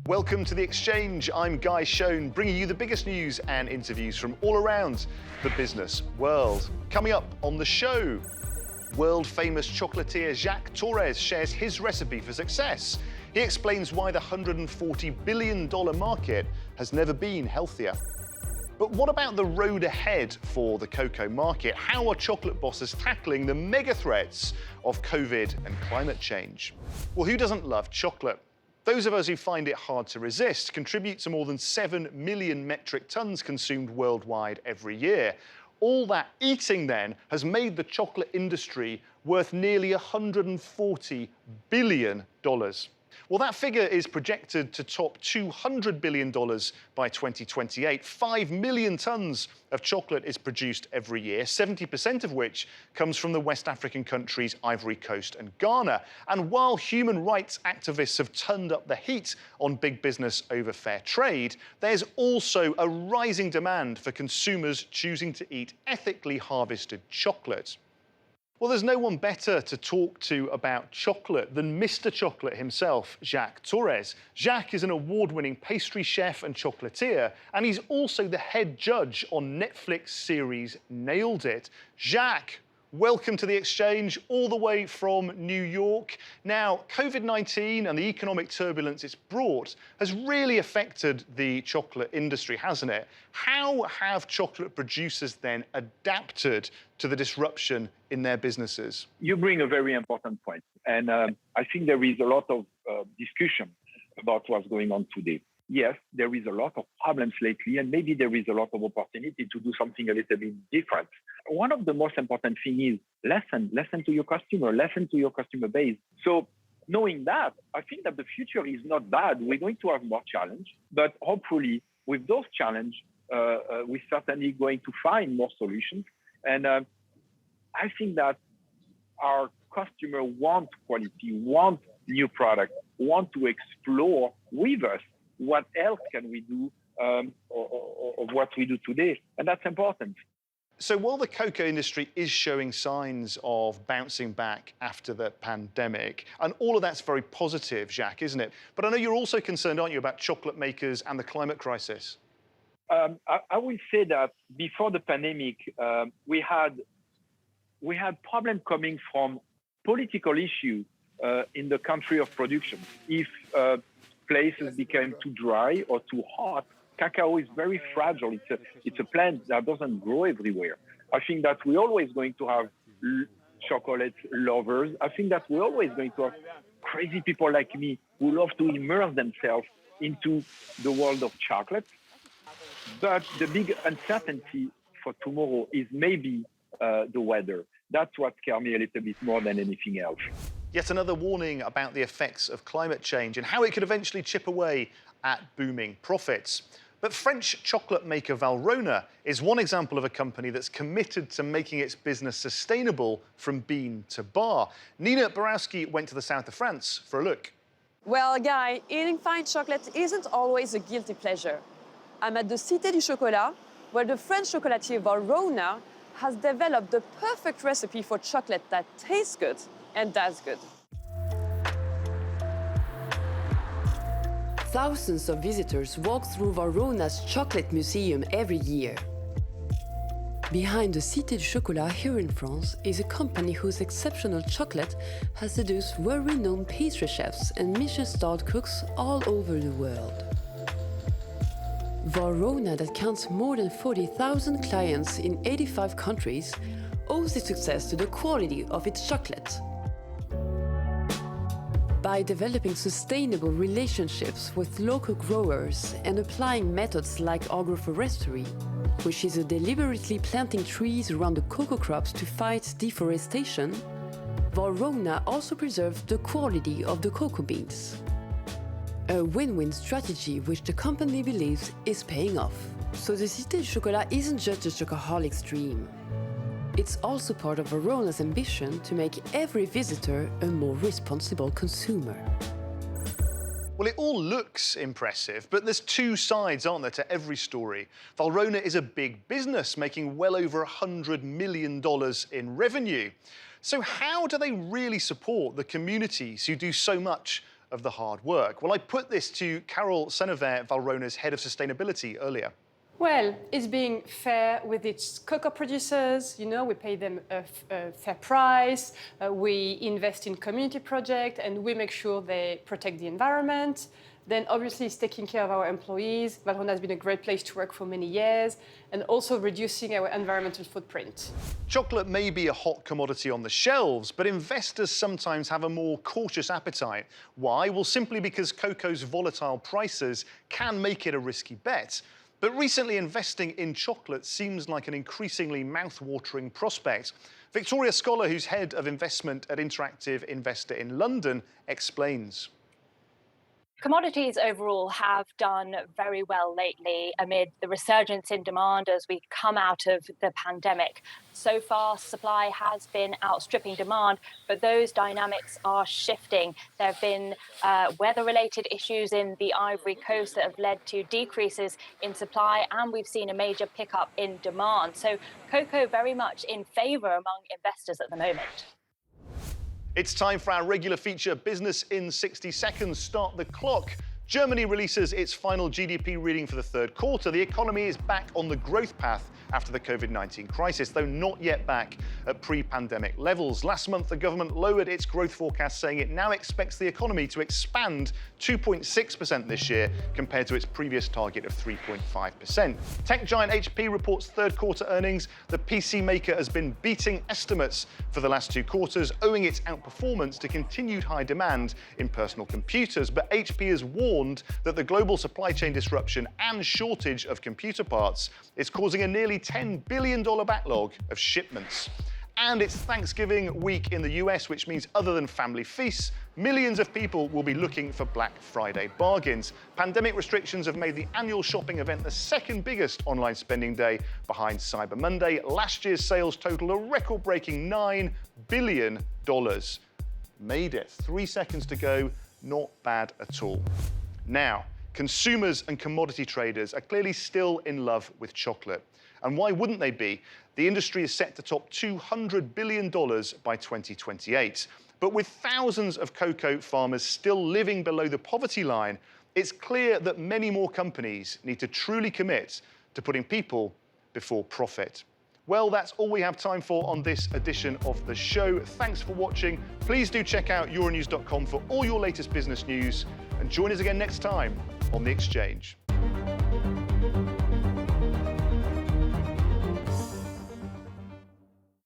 Welcome to The Exchange. I'm Guy Schoen, bringing you the biggest news and interviews from all around the business world. Coming up on the show, world-famous chocolatier Jacques Torres shares his recipe for success. He explains why the $140 billion market has never been healthier. But what about the road ahead for the cocoa market? How are chocolate bosses tackling the mega threats of COVID and climate change? Well, who doesn't love chocolate? Those of us who find it hard to resist contribute to more than 7 million metric tons consumed worldwide every year. All that eating then has made the chocolate industry worth nearly $140 billion. Well, that figure is projected to top $200 billion by 2028. 5 million tons of chocolate is produced every year, 70% of which comes from the West African countries Ivory Coast and Ghana. And while human rights activists have turned up the heat on big business over fair trade, there's also a rising demand for consumers choosing to eat ethically harvested chocolate. Well, there's no one better to talk to about chocolate than Mr. Chocolate himself, Jacques Torres. Jacques is an award-winning pastry chef and chocolatier, and he's also the head judge on Netflix series Nailed It. Jacques, welcome to The Exchange, all the way from New York. Now, COVID-19 and the economic turbulence it's brought has really affected the chocolate industry, hasn't it? How have chocolate producers then adapted to the disruption in their businesses? You bring a very important point. And I think there is a lot of discussion about what's going on today. Yes, there is a lot of problems lately, and maybe there is a lot of opportunity to do something a little bit different. One of the most important things is listen to your customer, listen to your customer base. So knowing that, I think that the future is not bad. We're going to have more challenge, but hopefully with those challenges, we're certainly going to find more solutions. And I think that our customer want quality, want new products, want to explore with us what else can we do of what we do today. And that's important. So while the cocoa industry is showing signs of bouncing back after the pandemic, and all of that's very positive, Jacques, isn't it? But I know you're also concerned, aren't you, about chocolate makers and the climate crisis? I would say that before the pandemic, we had problems coming from political issues in the country of production. If places became too dry or too hot, cacao is very fragile. It's a plant that doesn't grow everywhere. I think that we're always going to have chocolate lovers. I think that we're always going to have crazy people like me who love to immerse themselves into the world of chocolate. But the big uncertainty for tomorrow is maybe the weather. That's what scares me a little bit more than anything else. Yet another warning about the effects of climate change and how it could eventually chip away at booming profits. But French chocolate maker Valrhona is one example of a company that's committed to making its business sustainable from bean to bar. Nina Borowski went to the south of France for a look. Well, Guy, eating fine chocolate isn't always a guilty pleasure. I'm at the Cité du Chocolat, where the French chocolatier Valrhona has developed the perfect recipe for chocolate that tastes good and does good. Thousands of visitors walk through Valrhona's chocolate museum every year. Behind the Cité du Chocolat here in France is a company whose exceptional chocolate has seduced world-renowned pastry chefs and Michelin-starred cooks all over the world. Valrhona, that counts more than 40,000 clients in 85 countries, owes its success to the quality of its chocolate. By developing sustainable relationships with local growers and applying methods like agroforestry, which is deliberately planting trees around the cocoa crops to fight deforestation, Valrhona also preserves the quality of the cocoa beans. A win-win strategy which the company believes is paying off. So the Cité du Chocolat isn't just a chocoholic's dream. It's also part of Valrhona's ambition to make every visitor a more responsible consumer. Well, it all looks impressive, but there's two sides, aren't there, to every story. Valrhona is a big business, making well over $100 million in revenue. So how do they really support the communities who do so much of the hard work? Well, I put this to Carol Senever-Valrona's head of sustainability earlier. Well, it's being fair with its cocoa producers. You know, we pay them a fair price. We invest in community projects, and we make sure they protect the environment. Then, obviously, it's taking care of our employees. Valrhona has been a great place to work for many years, and also reducing our environmental footprint. Chocolate may be a hot commodity on the shelves, but investors sometimes have a more cautious appetite. Why? Well, simply because cocoa's volatile prices can make it a risky bet. But recently, investing in chocolate seems like an increasingly mouth-watering prospect. Victoria Scholar, who's head of investment at Interactive Investor in London, explains. Commodities overall have done very well lately amid the resurgence in demand as we come out of the pandemic. So far, supply has been outstripping demand, but those dynamics are shifting. There have been weather-related issues in the Ivory Coast that have led to decreases in supply, and we've seen a major pickup in demand. So cocoa very much in favour among investors at the moment. It's time for our regular feature, Business in 60 Seconds. Start the clock. Germany releases its final GDP reading for the third quarter. The economy is back on the growth path after the COVID-19 crisis, though not yet back at pre-pandemic levels. Last month, the government lowered its growth forecast, saying it now expects the economy to expand 2.6% this year, compared to its previous target of 3.5%. Tech giant HP reports third quarter earnings. The PC maker has been beating estimates for the last two quarters, owing its outperformance to continued high demand in personal computers. But HP has warned that the global supply chain disruption and shortage of computer parts is causing a nearly $10 billion backlog of shipments. And it's Thanksgiving week in the US, which means other than family feasts, millions of people will be looking for Black Friday bargains. Pandemic restrictions have made the annual shopping event the second biggest online spending day behind Cyber Monday. Last year's sales totaled a record-breaking $9 billion. Made it. 3 seconds to go. Not bad at all. Now, consumers and commodity traders are clearly still in love with chocolate. And why wouldn't they be? The industry is set to top $200 billion by 2028. But with thousands of cocoa farmers still living below the poverty line, it's clear that many more companies need to truly commit to putting people before profit. Well, that's all we have time for on this edition of the show. Thanks for watching. Please do check out euronews.com for all your latest business news, and join us again next time on The Exchange.